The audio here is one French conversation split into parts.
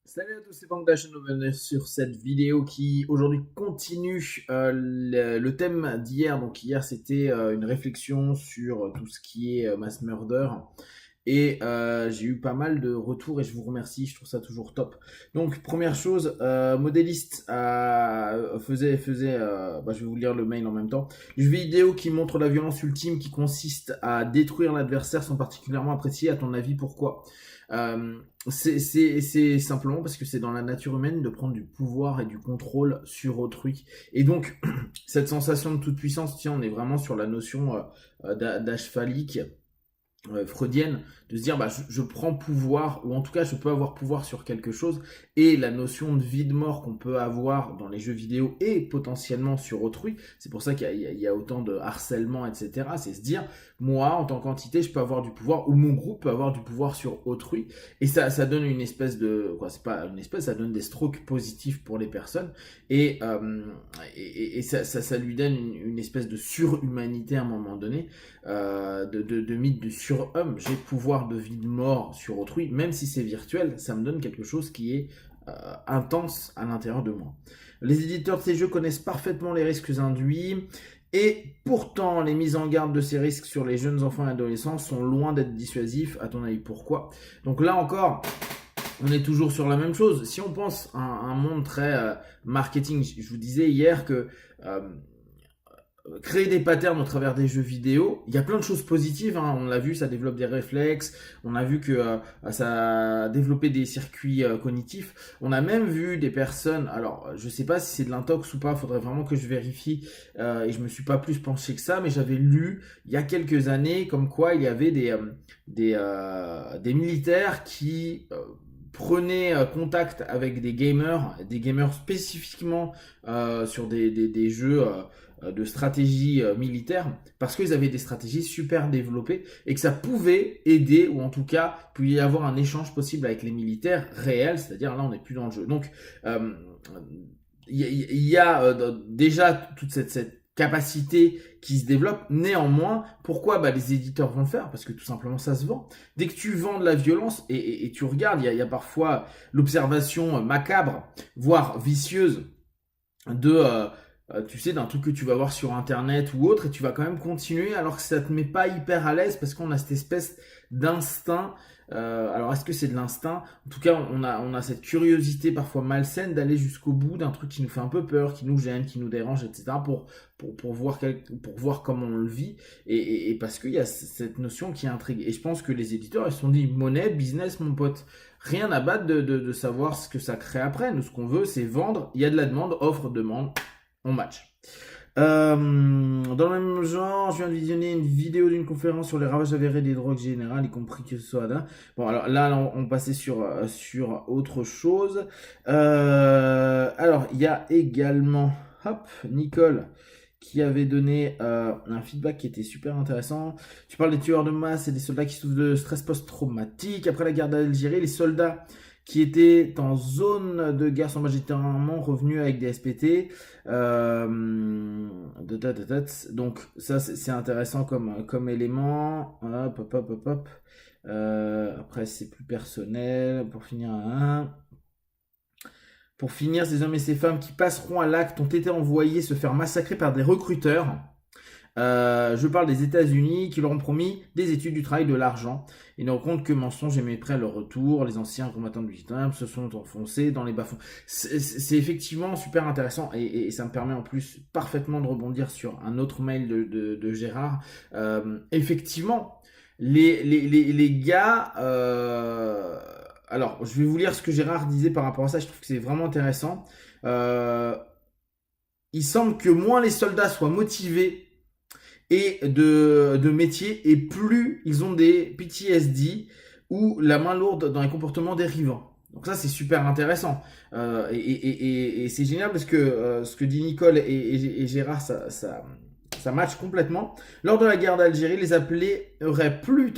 Salut à tous, c'est Bangladesh, nous venons sur cette vidéo qui aujourd'hui continue le thème d'hier. Donc hier c'était une réflexion sur tout ce qui est mass murder et j'ai eu pas mal de retours et je vous remercie, je trouve ça toujours top. Donc première chose, Modéliste je vais vous lire le mail en même temps. Une vidéo qui montre la violence ultime qui consiste à détruire l'adversaire sont particulièrement appréciées. À ton avis, pourquoi? C'est simplement parce que c'est dans la nature humaine de prendre du pouvoir et du contrôle sur autrui. Et donc, cette sensation de toute puissance, tiens, on est vraiment sur la notion d'âge phallique freudienne, de se dire bah, je prends pouvoir, ou en tout cas je peux avoir pouvoir sur quelque chose, et la notion de vie de mort qu'on peut avoir dans les jeux vidéo et potentiellement sur autrui, c'est pour ça qu'il y a autant de harcèlement, etc. C'est se dire, moi en tant qu'entité, je peux avoir du pouvoir, ou mon groupe peut avoir du pouvoir sur autrui, et ça donne une espèce de, quoi, c'est pas une espèce, ça donne des strokes positifs pour les personnes, et ça lui donne une espèce de surhumanité à un moment donné, de mythe de surhomme. J'ai pouvoir de vie de mort sur autrui, même si c'est virtuel, ça me donne quelque chose qui est intense à l'intérieur de moi. Les éditeurs de ces jeux connaissent parfaitement les risques induits, et pourtant les mises en garde de ces risques sur les jeunes enfants et adolescents sont loin d'être dissuasifs. À ton avis, pourquoi? Donc là encore, on est toujours sur la même chose. Si on pense à un monde très marketing, je vous disais hier que créer des patterns au travers des jeux vidéo, il y a plein de choses positives, hein. On l'a vu, ça développe des réflexes, on a vu que ça a développé des circuits cognitifs, on a même vu des personnes, alors je sais pas si c'est de l'intox ou pas, faudrait vraiment que je vérifie, et je me suis pas plus penché que ça, mais j'avais lu il y a quelques années comme quoi il y avait des militaires qui prenaient contact avec des gamers spécifiquement sur des jeux de stratégie militaire, parce qu'ils avaient des stratégies super développées et que ça pouvait aider, ou en tout cas, il pouvait y avoir un échange possible avec les militaires réels, c'est-à-dire là on n'est plus dans le jeu. Donc il y a déjà toute cette capacité qui se développe. Néanmoins, pourquoi les éditeurs vont le faire? Parce que tout simplement ça se vend. Dès que tu vends de la violence, et tu regardes, il y a parfois l'observation macabre, voire vicieuse, de tu sais, d'un truc que tu vas voir sur internet ou autre, et tu vas quand même continuer alors que ça te met pas hyper à l'aise parce qu'on a cette espèce d'instinct. Alors est-ce que c'est de l'instinct? En tout cas, on a cette curiosité parfois malsaine d'aller jusqu'au bout d'un truc qui nous fait un peu peur, qui nous gêne, qui nous dérange, etc. pour voir comment on le vit, et parce qu'il y a cette notion qui intrigue. Et je pense que les éditeurs, ils se sont dit, monnaie, business, mon pote. Rien à battre de savoir ce que ça crée après. Nous, ce qu'on veut, c'est vendre. Il y a de la demande, offre, demande, on match. Dans le même genre, je viens de visionner une vidéo d'une conférence sur les ravages avérés des drogues générales, y compris que ce soit là. Bon, alors là, on passait sur autre chose. Alors, il y a également, hop, Nicole, qui avait donné un feedback qui était super intéressant. Tu parles des tueurs de masse et des soldats qui souffrent de stress post-traumatique. Après la guerre d'Algérie, les soldats qui étaient en zone de guerre sont majoritairement revenus avec des SPT. Donc ça c'est intéressant comme élément. Hop, hop, hop, hop, hop. Après c'est plus personnel. Pour finir, ces hommes et ces femmes qui passeront à l'acte ont été envoyés se faire massacrer par des recruteurs. Je parle des États-Unis qui leur ont promis des études, du travail, de l'argent. Ils ne compte que mensonges et mépris à leur retour. Les anciens combattants du Vietnam se sont enfoncés dans les bas-fonds. C'est effectivement super intéressant, et ça me permet en plus parfaitement de rebondir sur un autre mail de Gérard. Effectivement, les gars. Alors, je vais vous lire ce que Gérard disait par rapport à ça. Je trouve que c'est vraiment intéressant. Il semble que moins les soldats soient motivés et de métier, et plus ils ont des PTSD ou la main lourde dans les comportements dérivants. Donc ça c'est super intéressant, et c'est génial parce que ce que dit Nicole et Gérard, ça match complètement. Lors de la guerre d'Algérie, les appelés auraient plus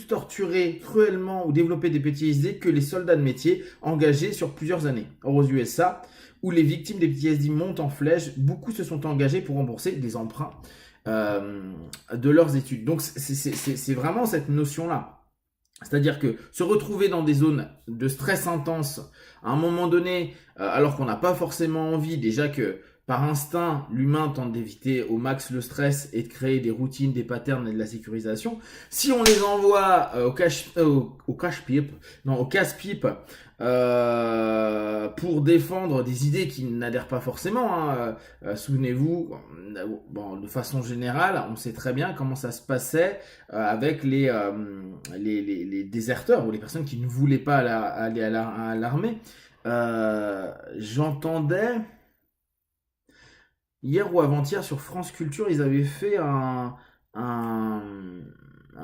torturé cruellement ou développé des PTSD que les soldats de métier engagés sur plusieurs années. Or aux USA, où les victimes des PTSD montent en flèche, beaucoup se sont engagés pour rembourser des emprunts de leurs études. Donc c'est vraiment cette notion-là. C'est-à-dire que se retrouver dans des zones de stress intense à un moment donné, alors qu'on n'a pas forcément envie, déjà que par instinct, l'humain tente d'éviter au max le stress et de créer des routines, des patterns et de la sécurisation. Si on les envoie au cache-pipe, non, au casse-pipe, pour défendre des idées qui n'adhèrent pas forcément, hein, souvenez-vous, bon, de façon générale, on sait très bien comment ça se passait avec les déserteurs ou les personnes qui ne voulaient pas aller à l'armée. J'entendais hier ou avant-hier sur France Culture, ils avaient fait un, un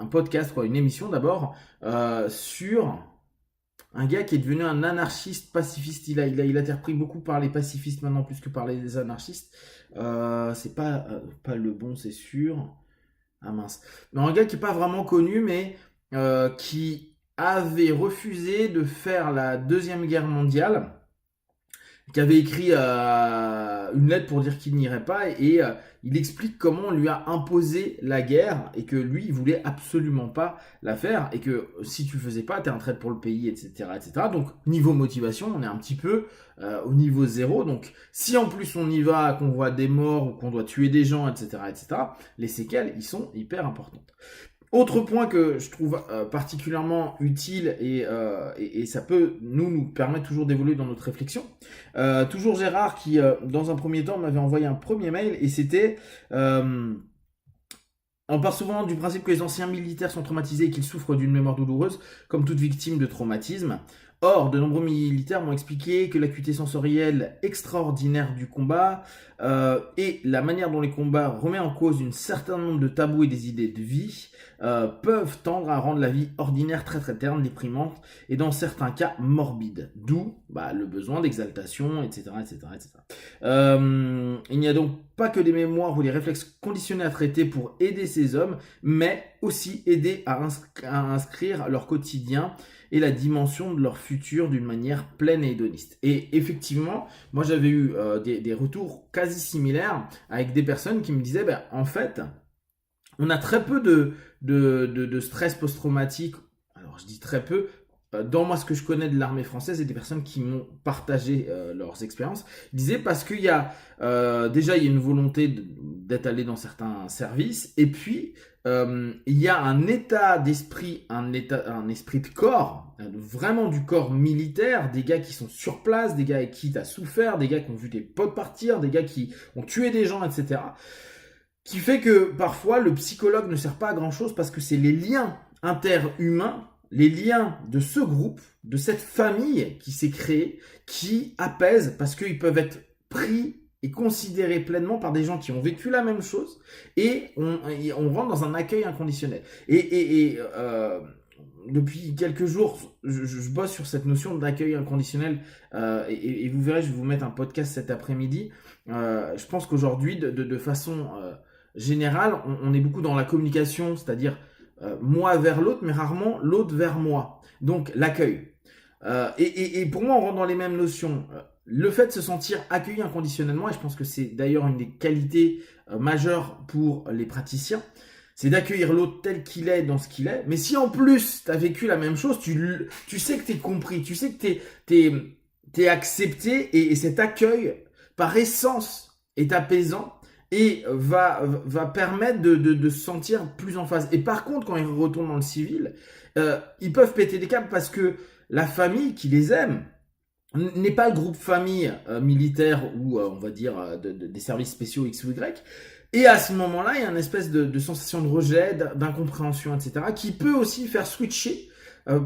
podcast, quoi, une émission d'abord, sur un gars qui est devenu un anarchiste pacifiste. Il a été repris beaucoup par les pacifistes maintenant plus que par les anarchistes. C'est pas le bon, c'est sûr. Ah mince. Mais un gars qui est pas vraiment connu, mais qui avait refusé de faire la Deuxième Guerre mondiale, qui avait écrit une lettre pour dire qu'il n'irait pas, et il explique comment on lui a imposé la guerre, et que lui, il voulait absolument pas la faire, et que si tu le faisais pas, t'es en traite pour le pays, etc., etc. Donc, niveau motivation, on est un petit peu au niveau zéro. Donc, si en plus on y va, qu'on voit des morts, ou qu'on doit tuer des gens, etc., etc., les séquelles, ils sont hyper importantes. Autre point que je trouve particulièrement utile et ça peut nous permettre toujours d'évoluer dans notre réflexion. Toujours Gérard qui, dans un premier temps, m'avait envoyé un premier mail et c'était... on part souvent du principe que les anciens militaires sont traumatisés et qu'ils souffrent d'une mémoire douloureuse, comme toute victime de traumatisme. Or, de nombreux militaires m'ont expliqué que l'acuité sensorielle extraordinaire du combat et la manière dont les combats remet en cause un certain nombre de tabous et des idées de vie peuvent tendre à rendre la vie ordinaire très très terne, déprimante et dans certains cas morbide. D'où le besoin d'exaltation, etc. etc., etc. Il n'y a donc pas que des mémoires ou des réflexes conditionnés à traiter pour aider ces hommes, mais aussi aider à inscrire leur quotidien et la dimension de leur futur d'une manière pleine et hédoniste. Et effectivement, moi j'avais eu des retours quasi similaires avec des personnes qui me disaient, en fait, on a très peu de stress post-traumatique. Alors je dis très peu. Dans moi, ce que je connais de l'armée française et des personnes qui m'ont partagé leurs expériences, ils disaient parce qu'il y a déjà il y a une volonté d'être allé dans certains services et puis il y a un état d'esprit, un esprit de corps, vraiment du corps militaire, des gars qui sont sur place, des gars avec qui tu as souffert, des gars qui ont vu tes potes partir, des gars qui ont tué des gens, etc. Qui fait que parfois le psychologue ne sert pas à grand chose parce que c'est les liens interhumains, les liens de ce groupe, de cette famille qui s'est créée, qui apaisent parce qu'ils peuvent être pris et considérés pleinement par des gens qui ont vécu la même chose et on rentre dans un accueil inconditionnel. Et depuis quelques jours, je bosse sur cette notion d'accueil inconditionnel et vous verrez, je vais vous mettre un podcast cet après-midi. Je pense qu'aujourd'hui, de façon générale, on est beaucoup dans la communication, c'est-à-dire moi vers l'autre, mais rarement l'autre vers moi. Donc l'accueil. Et pour moi, on rentre dans les mêmes notions. Le fait de se sentir accueilli inconditionnellement, et je pense que c'est d'ailleurs une des qualités majeures pour les praticiens, c'est d'accueillir l'autre tel qu'il est dans ce qu'il est. Mais si en plus tu as vécu la même chose, tu sais que tu es compris, tu sais que t'es accepté, et cet accueil, par essence, est apaisant et va permettre de se sentir plus en phase. Et par contre, quand ils retournent dans le civil, ils peuvent péter des câbles parce que la famille qui les aime n'est pas le groupe famille militaire ou on va dire des services spéciaux X ou Y. Et à ce moment-là, il y a une espèce de sensation de rejet, d'incompréhension, etc. qui peut aussi faire switcher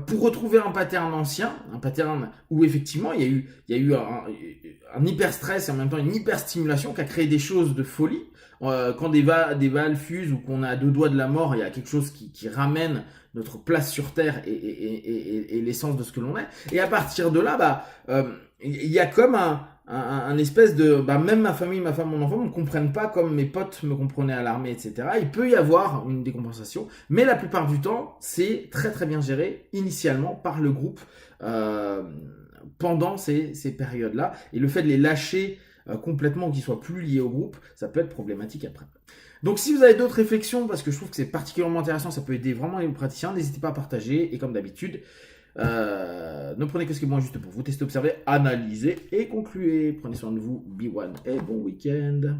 pour retrouver un pattern ancien, un pattern où effectivement il y a eu un hyper stress et en même temps une hyper stimulation qui a créé des choses de folie. Quand des balles fusent ou qu'on a à 2 doigts de la mort, il y a quelque chose qui ramène notre place sur Terre et l'essence de ce que l'on est. Et à partir de là, il y a comme un espèce de... même ma famille, ma femme, mon enfant ne me comprennent pas comme mes potes me comprenaient à l'armée, etc. Il peut y avoir une décompensation, mais la plupart du temps, c'est très très bien géré initialement par le groupe pendant ces périodes-là. Et le fait de les lâcher complètement ou qui soit plus lié au groupe, ça peut être problématique après. Donc si vous avez d'autres réflexions, parce que je trouve que c'est particulièrement intéressant, ça peut aider vraiment les praticiens, n'hésitez pas à partager. Et comme d'habitude, ne prenez que ce qui est bon et juste pour vous. Testez, observez, analysez et concluez. Prenez soin de vous. Be one et bon week-end.